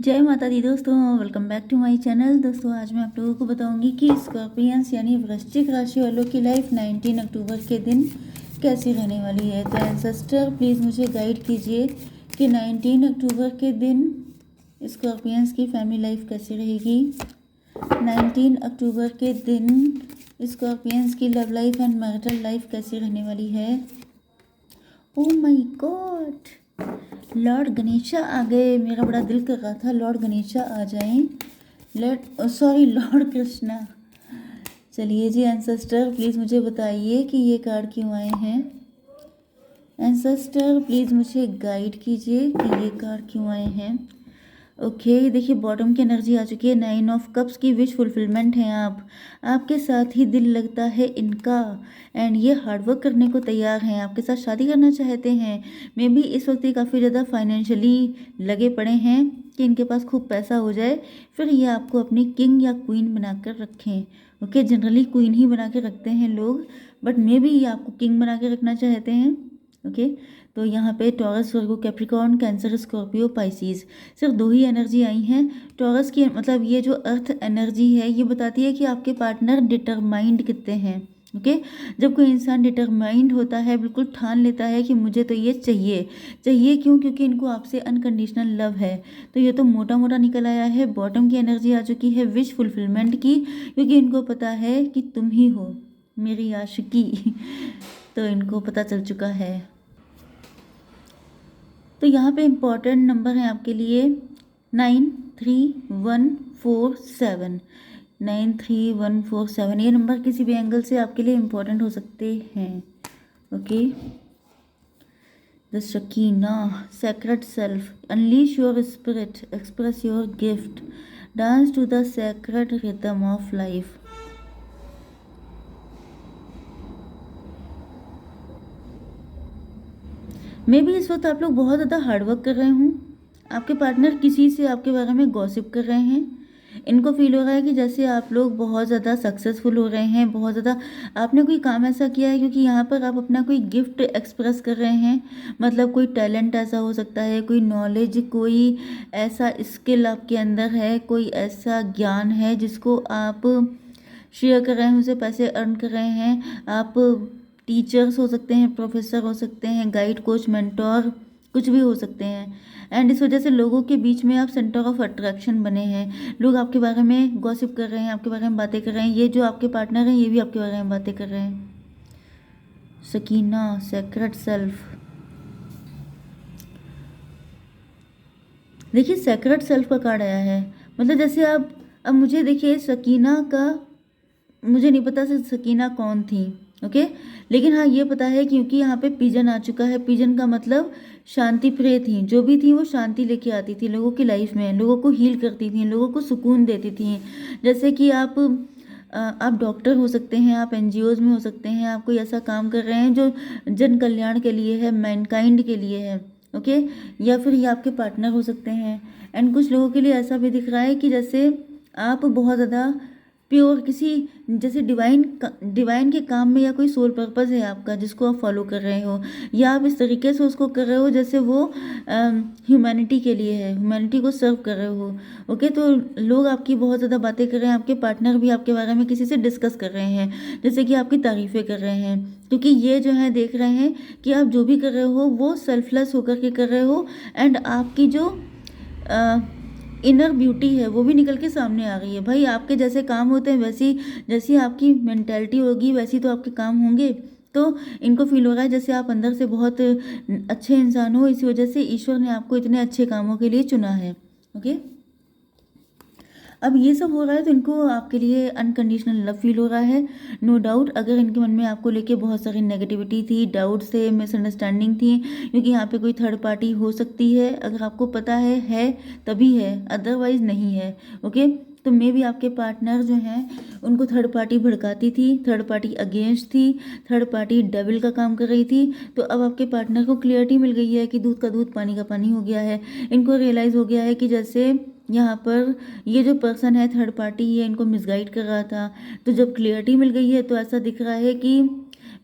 जय माता दी दोस्तों, welcome back to my channel. दोस्तों आज मैं आप लोगों को बताऊंगी कि स्कॉर्पियंस यानी वृश्चिक राशि वालों की लाइफ 19 अक्टूबर के दिन कैसी रहने वाली है। तो एंसेस्टर प्लीज़ मुझे गाइड कीजिए कि 19 अक्टूबर के दिन स्कॉर्पियंस की फैमिली लाइफ कैसी रहेगी। 19 अक्टूबर के दिन स्कॉर्पियंस की love life and marital life कैसी रहने वाली है। Oh my God, lord Ganesha आ गए। मेरा बड़ा दिल कर रहा था लॉर्ड गणेशा आ जाएं। लॉर्ड कृष्णा। चलिए जी एंसेस्टर प्लीज़ मुझे बताइए कि ये कार्ड क्यों आए हैं। एंसेस्टर प्लीज़ मुझे गाइड कीजिए कि ये कार्ड क्यों आए हैं। ओके देखिए बॉटम की एनर्जी आ चुकी है। 9 ऑफ कप्स की विश फुलफिलमेंट है। आपके साथ ही दिल लगता है इनका एंड ये हार्डवर्क करने को तैयार हैं, आपके साथ शादी करना चाहते हैं। मे बी इस वक्त ये काफ़ी ज़्यादा फाइनेंशियली लगे पड़े हैं कि इनके पास खूब पैसा हो जाए, फिर ये आपको अपनी किंग या क्वीन बनाकर रखें। ओके जनरली क्वीन ही बना के रखते हैं लोग, बट मे बी ये आपको किंग बना के रखना चाहते हैं। ओके तो यहाँ पे टॉरस, वर्गो, कैप्रिकॉर्न, कैंसर, स्कॉर्पियो, पाइसीज सिर्फ दो ही एनर्जी आई हैं। टॉरस की मतलब ये जो अर्थ एनर्जी है ये बताती है कि आपके पार्टनर डिटरमाइंड कितने हैं। ओके जब कोई इंसान डिटरमाइंड होता है, बिल्कुल ठान लेता है कि मुझे तो ये चाहिए। चाहिए क्यों? क्योंकि इनको आपसे अनकंडीशनल लव है। तो ये तो मोटा मोटा निकल आया है। बॉटम की एनर्जी आ चुकी है विश फुलफिलमेंट की, क्योंकि इनको पता है कि तुम ही हो मेरी आशिकी। तो इनको पता चल चुका है। तो यहाँ पे इम्पॉर्टेंट नंबर है आपके लिए 93147। 93147 ये नंबर किसी भी एंगल से आपके लिए इम्पॉर्टेंट हो सकते हैं। Okay the Shekinah, sacred self, unleash your spirit, express your gift, dance to the sacred rhythm of life. मे भी इस वक्त आप लोग बहुत ज़्यादा हार्डवर्क कर रहे हों। आपके पार्टनर किसी से आपके बारे में गॉसिप कर रहे हैं। इनको फील हो रहा है कि जैसे आप लोग बहुत ज़्यादा सक्सेसफुल हो रहे हैं, बहुत ज़्यादा आपने कोई काम ऐसा किया है, क्योंकि यहाँ पर आप अपना कोई गिफ्ट एक्सप्रेस कर रहे हैं। मतलब कोई टैलेंट ऐसा हो सकता है, कोई नॉलेज, कोई ऐसा स्किल आपके अंदर है, कोई ऐसा ज्ञान है जिसको आप शेयर कर रहे हैं, उसे पैसे अर्न कर रहे हैं। आप टीचर्स हो सकते हैं, प्रोफेसर हो सकते हैं, गाइड, कोच, मेंटोर, कुछ भी हो सकते हैं। एंड इस वजह से लोगों के बीच में आप सेंटर ऑफ अट्रैक्शन बने हैं। लोग आपके बारे में गॉसिप कर रहे हैं, आपके बारे में बातें कर रहे हैं। ये जो आपके पार्टनर हैं ये भी आपके बारे में बातें कर रहे हैं। Sakina, secret self. देखिए सेक्रेट सेल्फ का कार्ड आया है। मतलब जैसे आप अब मुझे देखिए सकीना का, मुझे नहीं पता सकीना कौन थी। ओके लेकिन हाँ ये पता है क्योंकि यहाँ पे पिजन आ चुका है। पिजन का मतलब शांति प्रिय थी। जो भी थी वो शांति लेके आती थी लोगों की लाइफ में, लोगों को हील करती थी, लोगों को सुकून देती थी। जैसे कि आप डॉक्टर हो सकते हैं, आप एनजीओज में हो सकते हैं, आप कोई ऐसा काम कर रहे हैं जो जन कल्याण के लिए है, मैनकाइंड के लिए है। ओके या फिर ये आपके पार्टनर हो सकते हैं। एंड कुछ लोगों के लिए ऐसा भी दिख रहा है कि जैसे आप बहुत ज़्यादा प्योर किसी जैसे डिवाइन के काम में, या कोई सोल पर्पस है आपका जिसको आप फॉलो कर रहे हो, या आप इस तरीके से उसको कर रहे हो जैसे वो ह्यूमैनिटी के लिए है, ह्यूमैनिटी को सर्व कर रहे हो। ओके तो लोग आपकी बहुत ज़्यादा बातें कर रहे हैं। आपके पार्टनर भी आपके बारे में किसी से डिस्कस कर रहे हैं, जैसे कि आपकी तारीफ़ें कर रहे हैं, क्योंकि ये जो है देख रहे हैं कि आप जो भी कर रहे हो वो सेल्फलेस होकर के कर रहे हो। एंड आपकी जो इनर ब्यूटी है वो भी निकल के सामने आ गई है। भाई आपके जैसे काम होते हैं वैसी जैसी आपकी मेंटेलिटी होगी वैसी तो आपके काम होंगे। तो इनको फील हो रहा है जैसे आप अंदर से बहुत अच्छे इंसान हो, इसी वजह से ईश्वर ने आपको इतने अच्छे कामों के लिए चुना है। ओके अब ये सब हो रहा है तो इनको आपके लिए अनकंडीशनल लव फील हो रहा है। नो डाउट अगर इनके मन में आपको लेके बहुत सारी नेगेटिविटी थी, डाउट से, मिसअंडरस्टैंडिंग थी, क्योंकि यहाँ पे कोई थर्ड पार्टी हो सकती है। अगर आपको पता है तभी है, अदरवाइज नहीं है। ओके तो मे भी आपके पार्टनर जो हैं उनको थर्ड पार्टी भड़काती थी, थर्ड पार्टी अगेंस्ट थी, थर्ड पार्टी डेविल का काम कर रही थी। तो अब आपके पार्टनर को क्लियरिटी मिल गई है कि दूध का दूध पानी का पानी हो गया है। इनको रियलाइज़ हो गया है कि जैसे यहाँ पर ये जो पर्सन है थर्ड पार्टी, ये इनको मिसगाइड कर रहा था। तो जब क्लियरिटी मिल गई है तो ऐसा दिख रहा है कि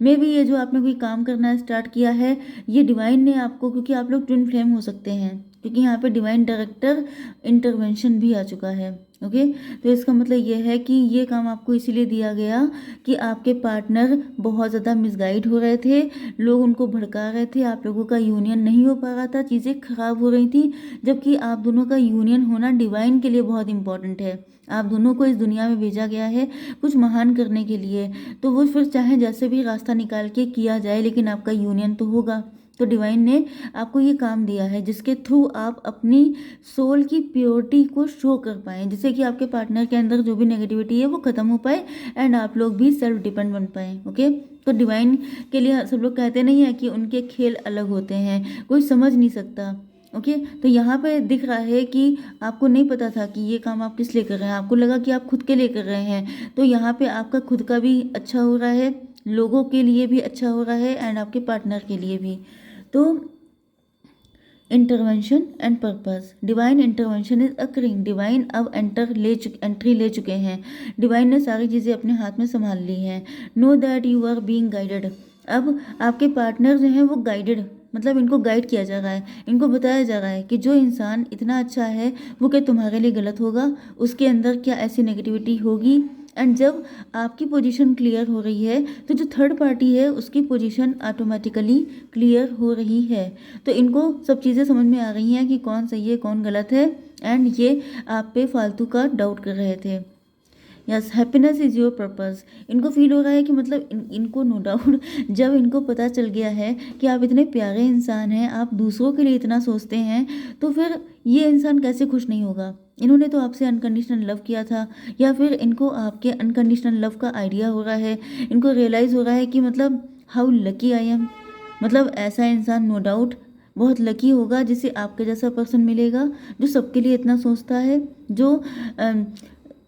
मे भी ये जो आपने कोई काम करना स्टार्ट किया है ये डिवाइन ने आपको, क्योंकि आप लोग ट्विन फ्लेम हो सकते हैं। क्योंकि यहाँ पे डिवाइन डायरेक्टर इंटरवेंशन भी आ चुका है। ओके, तो इसका मतलब ये है कि ये काम आपको इसीलिए दिया गया कि आपके पार्टनर बहुत ज़्यादा मिसगाइड हो रहे थे, लोग उनको भड़का रहे थे, आप लोगों का यूनियन नहीं हो पा रहा था, चीज़ें खराब हो रही थी, जबकि आप दोनों का यूनियन होना डिवाइन के लिए बहुत इंपॉर्टेंट है। आप दोनों को इस दुनिया में भेजा गया है कुछ महान करने के लिए, तो वो फिर चाहे जैसे भी रास्ता निकाल के किया जाए, लेकिन आपका यूनियन तो होगा। तो डिवाइन ने आपको ये काम दिया है जिसके थ्रू आप अपनी सोल की प्योरिटी को शो कर पाएँ, जिससे कि आपके पार्टनर के अंदर जो भी नेगेटिविटी है वो ख़त्म हो पाए एंड आप लोग भी सेल्फ डिपेंड बन पाएँ। ओके, तो डिवाइन के लिए सब लोग कहते नहीं है कि उनके खेल अलग होते हैं, कोई समझ नहीं सकता। ओके, तो यहाँ पे दिख रहा है कि आपको नहीं पता था कि ये काम आप किस लिए कर रहे हैं, आपको लगा कि आप खुद के लिए कर रहे हैं, तो यहाँ पे आपका खुद का भी अच्छा हो रहा है, लोगों के लिए भी अच्छा हो रहा है एंड आपके पार्टनर के लिए भी। तो intervention and purpose, divine intervention is occurring. Divine अब एंट्री ले चुके हैं, डिवाइन ने सारी चीज़ें अपने हाथ में संभाल ली हैं। Know that you are being guided. अब आपके पार्टनर जो हैं वो गाइडेड, मतलब इनको गाइड किया जा रहा है, इनको बताया जा रहा है कि जो इंसान इतना अच्छा है वो क्या तुम्हारे लिए गलत होगा, उसके अंदर क्या ऐसी नेगेटिविटी होगी। एंड जब आपकी पोजीशन क्लियर हो रही है तो जो थर्ड पार्टी है उसकी पोजीशन ऑटोमेटिकली क्लियर हो रही है। तो इनको सब चीज़ें समझ में आ रही हैं कि कौन सही है कौन गलत है, एंड ये आप पे फालतू का डाउट कर रहे थे। Yes, happiness is your purpose. इनको फील हो रहा है कि मतलब इनको नो डाउट जब इनको पता चल गया है कि आप इतने प्यारे इंसान हैं, आप दूसरों के लिए इतना सोचते हैं, तो फिर ये इंसान कैसे खुश नहीं होगा। इन्होंने तो आपसे अनकंडीशनल लव किया था, या फिर इनको आपके अनकंडीशनल लव का आइडिया हो रहा है, इनको रियलाइज़ हो रहा है कि मतलब हाउ लकी आई एम। मतलब ऐसा इंसान नो डाउट बहुत लकी होगा जिसे आपके जैसा पर्सन मिलेगा जो सबके लिए इतना सोचता है, जो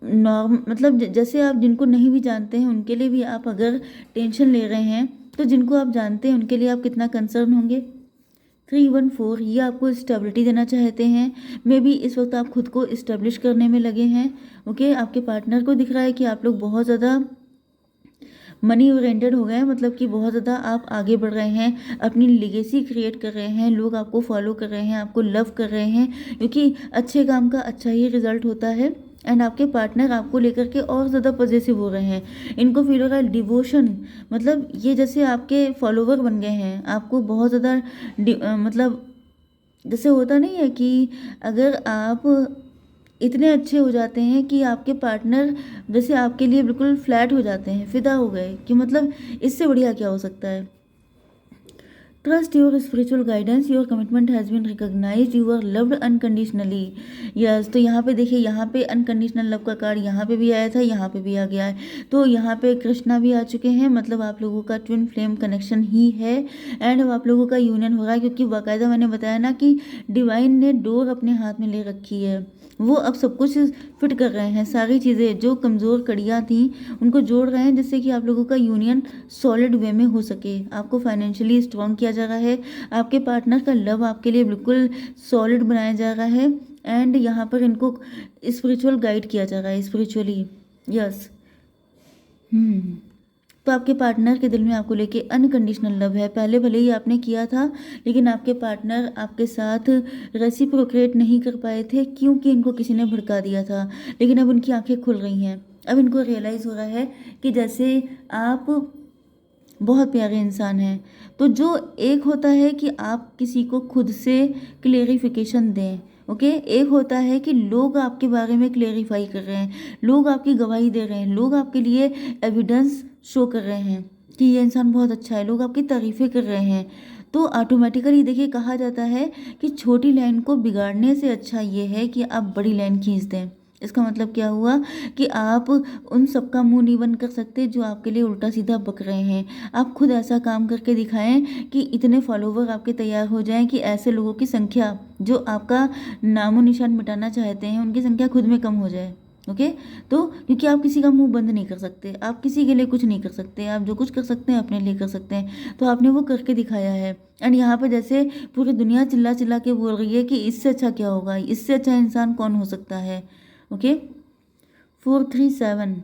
मतलब जैसे आप जिनको नहीं भी जानते हैं उनके लिए भी आप अगर टेंशन ले रहे हैं, तो जिनको आप जानते हैं उनके लिए आप कितना कंसर्न होंगे। 314 ये आपको स्टेबिलिटी देना चाहते हैं, मे बी इस वक्त आप खुद को इस्टेब्लिश करने में लगे हैं। ओके, आपके पार्टनर को दिख रहा है कि आप लोग बहुत ज़्यादा मनी ओरिएंटेड हो गए हैं, मतलब कि बहुत ज़्यादा आप आगे बढ़ रहे हैं, अपनी लेगेसी क्रिएट कर रहे हैं, लोग आपको फॉलो कर रहे हैं, आपको लव कर रहे हैं, क्योंकि अच्छे काम का अच्छा ही रिजल्ट होता है। एंड आपके पार्टनर आपको लेकर के और ज़्यादा पॉजिटिव हो रहे हैं, इनको फील हो रहा है डिवोशन, मतलब ये जैसे आपके फॉलोवर बन गए हैं, आपको बहुत ज़्यादा मतलब जैसे होता नहीं है कि अगर आप इतने अच्छे हो जाते हैं कि आपके पार्टनर जैसे आपके लिए बिल्कुल फ्लैट हो जाते हैं, फिदा हो गए कि मतलब इससे बढ़िया क्या हो सकता है। Trust your spiritual guidance, your commitment has been recognised, you are loved unconditionally. Yes, तो यहाँ पे देखिए, यहाँ पे अनकंडीशनल लव का कार्ड यहाँ पे भी आया था, यहाँ पे भी आ गया है, तो यहाँ पे कृष्णा भी आ चुके हैं, मतलब आप लोगों का ट्विन फ्लेम कनेक्शन ही है। एंड अब आप लोगों का यूनियन हो रहा है, क्योंकि बाकायदा मैंने बताया ना कि डिवाइन ने डोर अपने हाथ में ले रखी है, वो अब सब कुछ फिट कर रहे हैं, सारी चीज़ें जो कमज़ोर कड़ियाँ थी उनको जोड़ रहे हैं, जिससे कि आप लोगों का यूनियन सॉलिड वे में हो सके। आपको फाइनेंशियली स्ट्रॉन्ग किया जा रहा है, आपके पार्टनर का लव आपके लिए बिल्कुल सॉलिड बनाया जा रहा है, एंड यहाँ पर इनको स्पिरिचुअल गाइड किया जा रहा है, स्पिरिचुअली। यस, तो आपके पार्टनर के दिल में आपको लेके अनकंडीशनल लव है, पहले भले ही आपने किया था, लेकिन आपके पार्टनर आपके साथ रेसिप्रोकेट नहीं कर पाए थे, क्योंकि इनको किसी ने भड़का दिया था। लेकिन अब उनकी आंखें खुल रही हैं, अब इनको रियलाइज़ हो रहा है कि जैसे आप बहुत प्यारे इंसान हैं, तो जो एक होता है कि आप किसी को खुद से क्लेरिफिकेशन दें, ओके, एक होता है कि लोग आपके बारे में क्लेरिफाई कर रहे हैं, लोग आपकी गवाही दे रहे हैं, लोग आपके लिए एविडेंस शो कर रहे हैं कि ये इंसान बहुत अच्छा है, लोग आपकी तारीफ़ें कर रहे हैं। तो ऑटोमेटिकली देखिए, कहा जाता है कि छोटी लाइन को बिगाड़ने से अच्छा ये है कि आप बड़ी लाइन खींच दें। इसका मतलब क्या हुआ कि आप उन सब का मुंह नहीं बंद कर सकते जो आपके लिए उल्टा सीधा बक रहे हैं। आप खुद ऐसा काम करके दिखाएं कि इतने फॉलोवर आपके तैयार हो जाएं कि ऐसे लोगों की संख्या जो आपका नामो निशान मिटाना चाहते हैं उनकी संख्या खुद में कम हो जाए। ओके, तो क्योंकि आप किसी का मुंह बंद नहीं कर सकते, आप किसी के लिए कुछ नहीं कर सकते, आप जो कुछ कर सकते हैं अपने लिए कर सकते हैं, तो आपने वो करके दिखाया है। एंड यहाँ पे जैसे पूरी दुनिया चिल्ला चिल्ला के बोल रही है कि इससे अच्छा क्या होगा, इससे अच्छा इंसान कौन हो सकता है। ओके, 437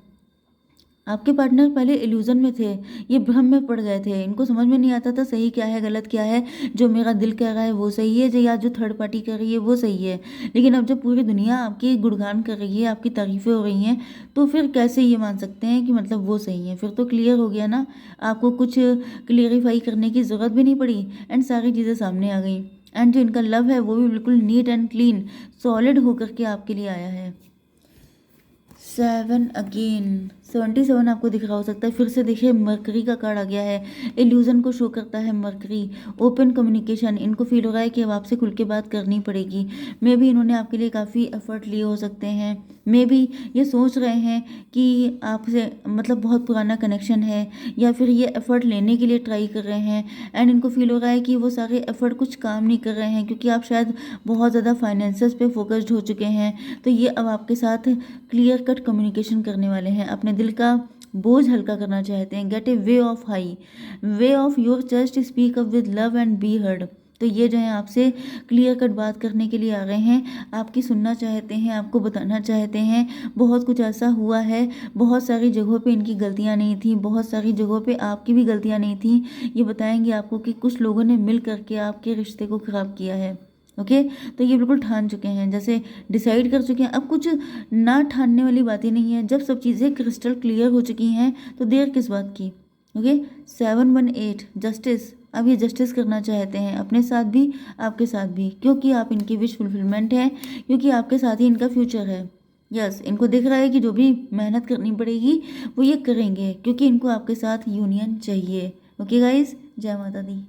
आपके पार्टनर पहले इल्यूजन में थे, ये भ्रम में पड़ गए थे, इनको समझ में नहीं आता था सही क्या है गलत क्या है, जो मेरा दिल कह रहा है वो सही है या जो थर्ड पार्टी कर रही है वो सही है। लेकिन अब जब पूरी दुनिया आपकी गुणगान कर रही है, आपकी तारीफ़ें हो रही हैं, तो फिर कैसे ये मान सकते हैं कि मतलब वो सही है। फिर तो क्लियर हो गया ना, आपको कुछ क्लियरिफाई करने की ज़रूरत भी नहीं पड़ी एंड सारी चीज़ें सामने आ गई। एंड जो इनका लव है वो भी बिल्कुल नीट एंड क्लीन सॉलिड होकर के आपके लिए आया है। 7 अगेन 77 आपको दिख रहा हो सकता है। फिर से देखिए मरकरी का कार्ड आ गया है, इल्यूजन को शो करता है मरकरी। ओपन कम्युनिकेशन, इनको फील हो रहा है कि अब आपसे खुल के बात करनी पड़ेगी। मे बी इन्होंने आपके लिए काफ़ी एफर्ट लिए हो सकते हैं, मे बी ये सोच रहे हैं कि आपसे मतलब बहुत पुराना कनेक्शन है, या फिर ये एफर्ट लेने के लिए ट्राई कर रहे हैं। एंड इनको फील हो रहा है कि वो सारे एफर्ट कुछ काम नहीं कर रहे हैं, क्योंकि आप शायद बहुत ज़्यादा फाइनेंसेस पे फोकस्ड हो चुके हैं। तो ये अब आपके साथ क्लियर कट कम्युनिकेशन करने वाले हैं, अपने दिल का बोझ हल्का करना चाहते हैं। Gate A way of high, way of your chest, speak up with love and be heard. तो ये जो है आपसे क्लियर कट बात करने के लिए आ रहे हैं, आपकी सुनना चाहते हैं, आपको बताना चाहते हैं। बहुत कुछ ऐसा हुआ है, बहुत सारी जगहों पे इनकी गलतियां नहीं थी, बहुत सारी जगहों पे आपकी भी गलतियां नहीं थी। ये बताएंगे आपको कि कुछ लोगों ने मिल करके आपके रिश्ते को ख़राब किया है। ओके, तो ये बिल्कुल ठान चुके हैं, जैसे डिसाइड कर चुके हैं। अब कुछ ना ठानने वाली बात ही नहीं है। जब सब चीज़ें क्रिस्टल क्लियर हो चुकी हैं तो देर किस बात की। ओके, 718 जस्टिस, अब ये जस्टिस करना चाहते हैं अपने साथ भी आपके साथ भी, क्योंकि आप इनकी विश फुलफिलमेंट है, क्योंकि आपके साथ ही इनका फ्यूचर है। यस, इनको दिख रहा है कि जो भी मेहनत करनी पड़ेगी वो ये करेंगे, क्योंकि इनको आपके साथ यूनियन चाहिए। ओके गाइज, जय माता दी।